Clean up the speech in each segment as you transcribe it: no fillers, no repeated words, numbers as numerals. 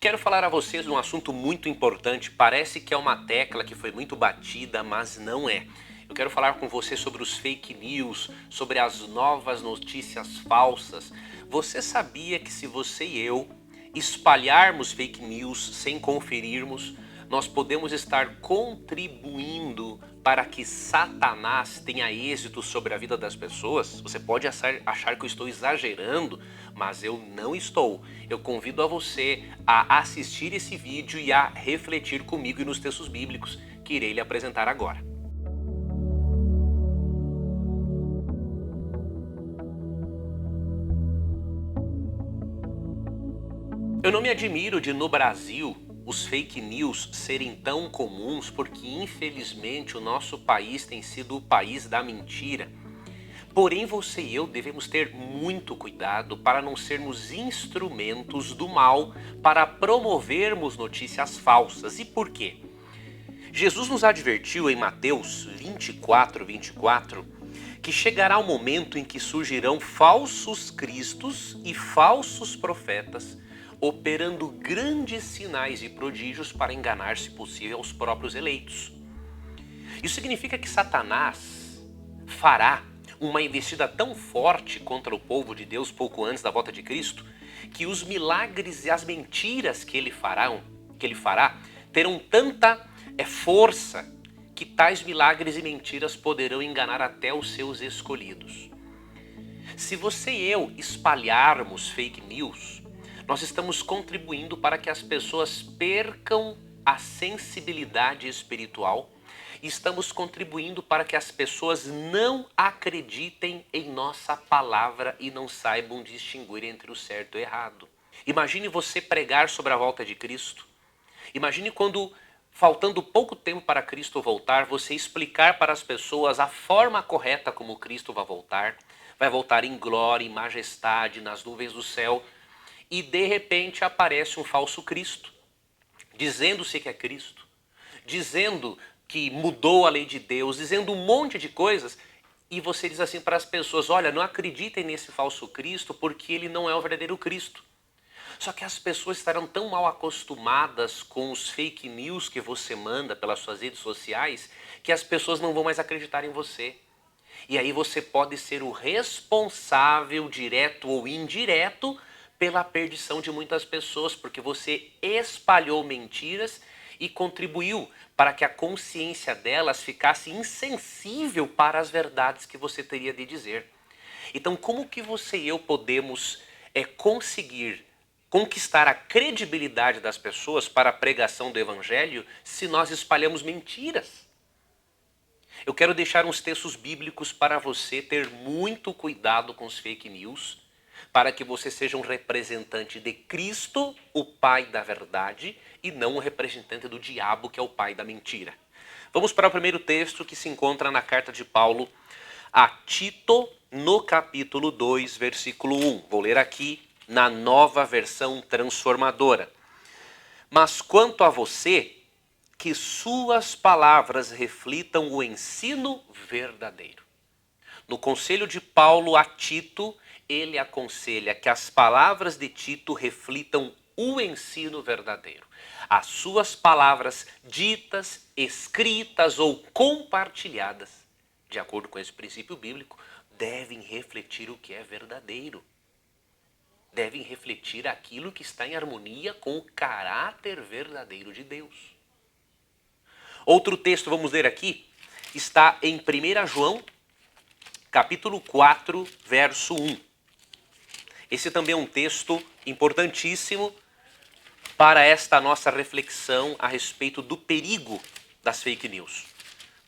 Quero falar a vocês de um assunto muito importante. Parece que é uma tecla que foi muito batida, mas não é. Eu quero falar com você sobre os fake news, sobre as novas notícias falsas. Você sabia que se você e eu espalharmos fake news sem conferirmos, nós podemos estar contribuindo para que Satanás tenha êxito sobre a vida das pessoas? Você pode achar que eu estou exagerando, mas eu não estou. Eu convido a você a assistir esse vídeo e a refletir comigo e nos textos bíblicos que irei lhe apresentar agora. Eu não me admiro de, no Brasil, os fake news serem tão comuns, porque infelizmente o nosso país tem sido o país da mentira. Porém, você e eu devemos ter muito cuidado para não sermos instrumentos do mal para promovermos notícias falsas. E por quê? Jesus nos advertiu em Mateus 24, que chegará o momento em que surgirão falsos cristos e falsos profetas, operando grandes sinais e prodígios para enganar, se possível, os próprios eleitos. Isso significa que Satanás fará uma investida tão forte contra o povo de Deus pouco antes da volta de Cristo, que os milagres e as mentiras que ele fará terão tanta força que tais milagres e mentiras poderão enganar até os seus escolhidos. Se você e eu espalharmos fake news, nós estamos contribuindo para que as pessoas percam a sensibilidade espiritual. Estamos contribuindo para que as pessoas não acreditem em nossa palavra e não saibam distinguir entre o certo e o errado. Imagine você pregar sobre a volta de Cristo. Imagine quando, faltando pouco tempo para Cristo voltar, você explicar para as pessoas a forma correta como Cristo vai voltar em glória, em majestade, nas nuvens do céu, e de repente aparece um falso Cristo, dizendo-se que é Cristo, dizendo que mudou a lei de Deus, dizendo um monte de coisas, e você diz assim para as pessoas: olha, não acreditem nesse falso Cristo porque ele não é o verdadeiro Cristo. Só que as pessoas estarão tão mal acostumadas com os fake news que você manda pelas suas redes sociais que as pessoas não vão mais acreditar em você. E aí você pode ser o responsável, direto ou indireto, pela perdição de muitas pessoas, porque você espalhou mentiras e contribuiu para que a consciência delas ficasse insensível para as verdades que você teria de dizer. Então, como que você e eu podemos conseguir conquistar a credibilidade das pessoas para a pregação do evangelho se nós espalhamos mentiras? Eu quero deixar uns textos bíblicos para você ter muito cuidado com os fake news, para que você seja um representante de Cristo, o Pai da verdade, e não um representante do diabo, que é o pai da mentira. Vamos para o primeiro texto que se encontra na carta de Paulo a Tito, no capítulo 2, versículo 1. Vou ler aqui na Nova Versão Transformadora. Mas quanto a você, que suas palavras reflitam o ensino verdadeiro. No conselho de Paulo a Tito, ele aconselha que as palavras de Tito reflitam o ensino verdadeiro. As suas palavras ditas, escritas ou compartilhadas, de acordo com esse princípio bíblico, devem refletir o que é verdadeiro. Devem refletir aquilo que está em harmonia com o caráter verdadeiro de Deus. Outro texto, vamos ler aqui, está em 1 João, capítulo 4, verso 1. Esse também é um texto importantíssimo para esta nossa reflexão a respeito do perigo das fake news.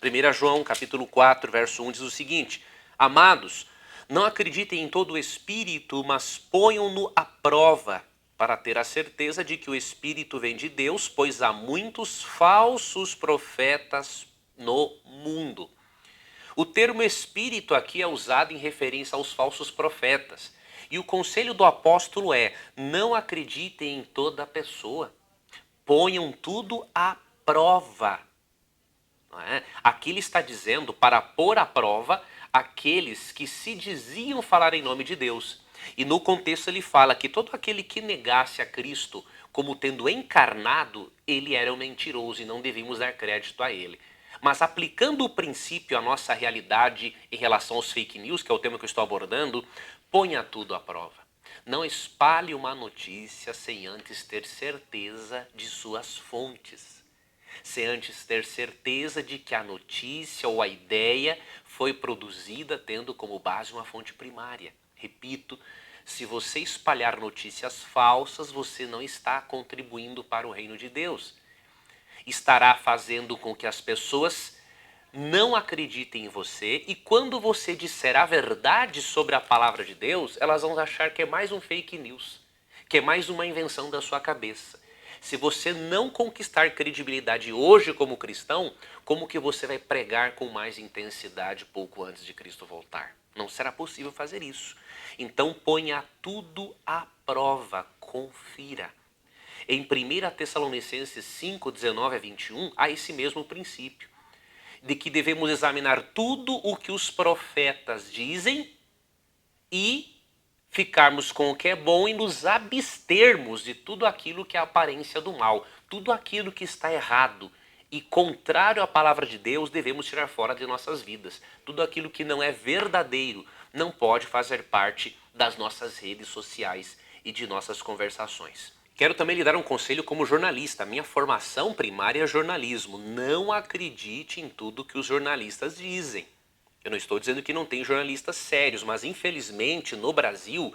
1 João, capítulo 4, verso 1 diz o seguinte: amados, não acreditem em todo o Espírito, mas ponham-no à prova, para ter a certeza de que o Espírito vem de Deus, pois há muitos falsos profetas no mundo. O termo Espírito aqui é usado em referência aos falsos profetas. E o conselho do apóstolo é: não acreditem em toda pessoa. Ponham tudo à prova. Não é? Aqui ele está dizendo para pôr à prova aqueles que se diziam falar em nome de Deus. E no contexto ele fala que todo aquele que negasse a Cristo como tendo encarnado, ele era um mentiroso e não devíamos dar crédito a ele. Mas aplicando o princípio à nossa realidade em relação aos fake news, que é o tema que eu estou abordando, ponha tudo à prova. Não espalhe uma notícia sem antes ter certeza de suas fontes. Sem antes ter certeza de que a notícia ou a ideia foi produzida tendo como base uma fonte primária. Repito, se você espalhar notícias falsas, você não está contribuindo para o reino de Deus. Estará fazendo com que as pessoas não acreditem em você, e quando você disser a verdade sobre a palavra de Deus, elas vão achar que é mais um fake news, que é mais uma invenção da sua cabeça. Se você não conquistar credibilidade hoje como cristão, como que você vai pregar com mais intensidade pouco antes de Cristo voltar? Não será possível fazer isso. Então ponha tudo à prova, confira. Em 1 Tessalonicenses 5, 19 a 21, há esse mesmo princípio, de que devemos examinar tudo o que os profetas dizem e ficarmos com o que é bom e nos abstermos de tudo aquilo que é a aparência do mal. Tudo aquilo que está errado e contrário à palavra de Deus devemos tirar fora de nossas vidas. Tudo aquilo que não é verdadeiro não pode fazer parte das nossas redes sociais e de nossas conversações. Quero também lhe dar um conselho como jornalista. Minha formação primária é jornalismo. Não acredite em tudo que os jornalistas dizem. Eu não estou dizendo que não tem jornalistas sérios, mas infelizmente no Brasil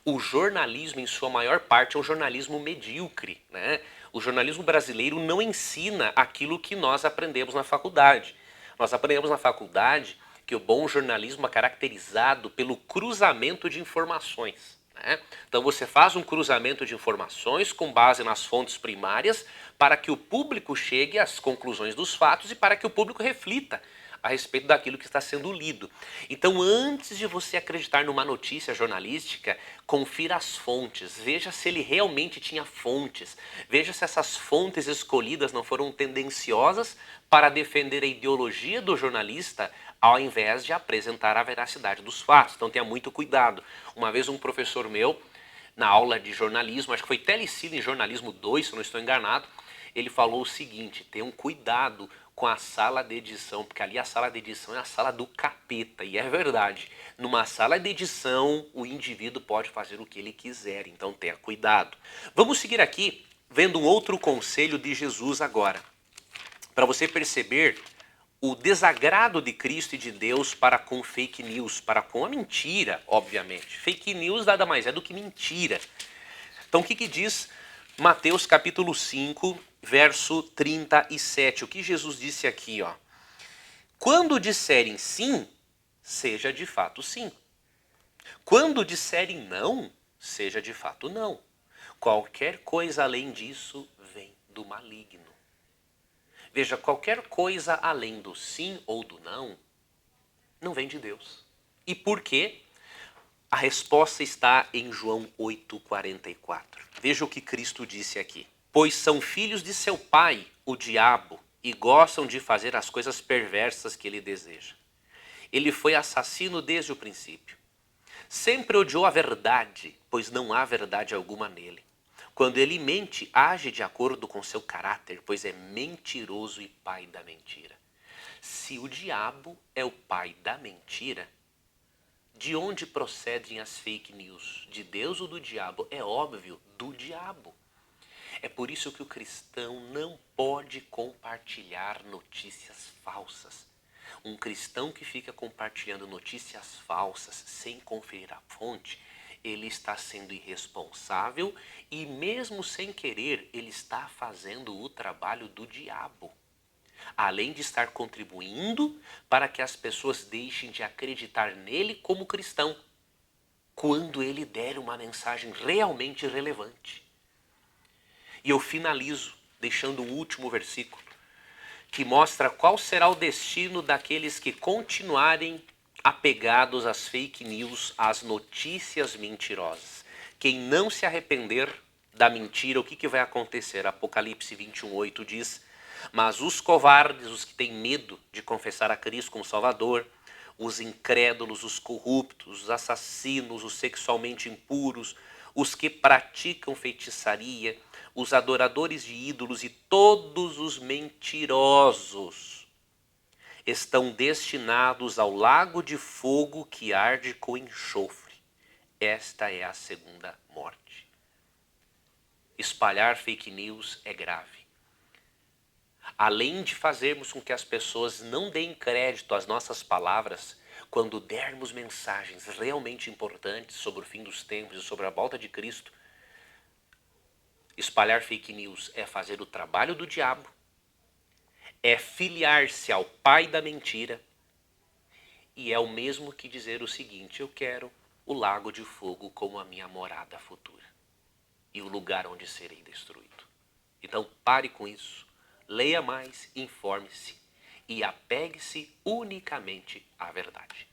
o jornalismo em sua maior parte é um jornalismo medíocre, né? O jornalismo brasileiro não ensina aquilo que nós aprendemos na faculdade. Nós aprendemos na faculdade que o bom jornalismo é caracterizado pelo cruzamento de informações, né? Então você faz um cruzamento de informações com base nas fontes primárias para que o público chegue às conclusões dos fatos e para que o público reflita a respeito daquilo que está sendo lido. Então, antes de você acreditar numa notícia jornalística, confira as fontes, veja se ele realmente tinha fontes, veja se essas fontes escolhidas não foram tendenciosas para defender a ideologia do jornalista, ao invés de apresentar a veracidade dos fatos. Então tenha muito cuidado. Uma vez um professor meu, na aula de jornalismo, acho que foi Telecine Jornalismo 2, se eu não estou enganado, ele falou o seguinte: tenham cuidado com a sala de edição, porque ali a sala de edição é a sala do capeta, e é verdade. Numa sala de edição, o indivíduo pode fazer o que ele quiser, então tenha cuidado. Vamos seguir aqui, vendo um outro conselho de Jesus agora, para você perceber o desagrado de Cristo e de Deus para com fake news, para com a mentira, obviamente. Fake news nada mais é do que mentira. Então o que diz Mateus capítulo 5, verso 37? O que Jesus disse aqui, ó? Quando disserem sim, seja de fato sim. Quando disserem não, seja de fato não. Qualquer coisa além disso vem do maligno. Veja, qualquer coisa além do sim ou do não vem de Deus. E por quê? A resposta está em João 8,44. Veja o que Cristo disse aqui. Pois são filhos de seu pai, o diabo, e gostam de fazer as coisas perversas que ele deseja. Ele foi assassino desde o princípio. Sempre odiou a verdade, pois não há verdade alguma nele. Quando ele mente, age de acordo com seu caráter, pois é mentiroso e pai da mentira. Se o diabo é o pai da mentira, de onde procedem as fake news? De Deus ou do diabo? É óbvio, do diabo. É por isso que o cristão não pode compartilhar notícias falsas. Um cristão que fica compartilhando notícias falsas sem conferir a fonte, ele está sendo irresponsável e mesmo sem querer, ele está fazendo o trabalho do diabo. Além de estar contribuindo para que as pessoas deixem de acreditar nele como cristão, quando ele der uma mensagem realmente relevante. E eu finalizo deixando um último versículo, que mostra qual será o destino daqueles que continuarem apegados às fake news, às notícias mentirosas. Quem não se arrepender da mentira, o que vai acontecer? Apocalipse 21:8 diz: mas os covardes, os que têm medo de confessar a Cristo como Salvador, os incrédulos, os corruptos, os assassinos, os sexualmente impuros, os que praticam feitiçaria, os adoradores de ídolos e todos os mentirosos estão destinados ao lago de fogo que arde com enxofre. Esta é a segunda morte. Espalhar fake news é grave. Além de fazermos com que as pessoas não deem crédito às nossas palavras, quando dermos mensagens realmente importantes sobre o fim dos tempos e sobre a volta de Cristo, espalhar fake news é fazer o trabalho do diabo, é filiar-se ao pai da mentira, e é o mesmo que dizer o seguinte: eu quero o lago de fogo como a minha morada futura e o lugar onde serei destruído. Então pare com isso, leia mais, informe-se e apegue-se unicamente à verdade.